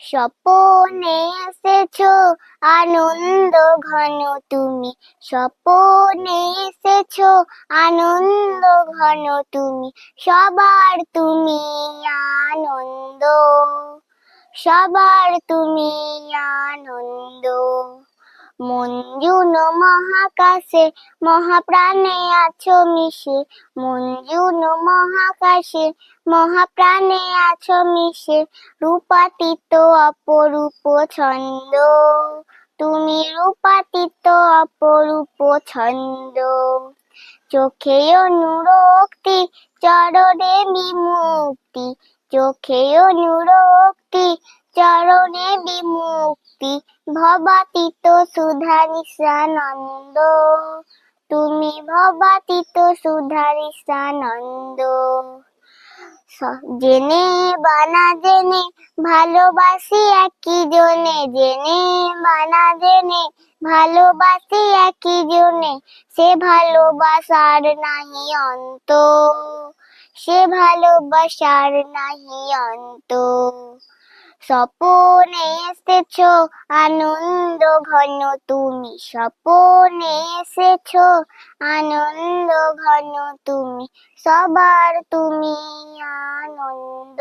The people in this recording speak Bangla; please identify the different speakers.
Speaker 1: স্বপনে এসেছো আনন্দ ঘন তুমি, স্বপনে এসেছো আনন্দ ঘন তুমি, সবার তুমি আনন্দ, সবার তুমি আনন্দ। মঞ্জুন মহাকাশে মহাপ্রাণে আছো মিশে, মঞ্জুন মহাকাশে মহাপ্রাণে আছো মিশে, রূপাতীত অপরূপ ছন্দ, তুমি রূপাতীত অপরূপ ছন্দ। চোখে অনুরক্তি চরণে বিমুক্তি, চোখে অনুরক্তি চরণে বিমুক্তি, ভবাতীত সুধা নিশানন্দ, তুমি ভবাতীত সুধা নিশানন্দ। জেনে বা না জেনে ভালোবাসি একই জনে, জেনে বা না জেনে ভালোবাসি একই জনে, সে ভালোবাসার নাহি অন্ত, সে ভালোবাসার নাহি অন্ত। স্বপনে এসেছো আনন্দ ঘন তুমি, স্বপনে এসেছো আনন্দ ঘন তুমি, সবার তুমি আনন্দ।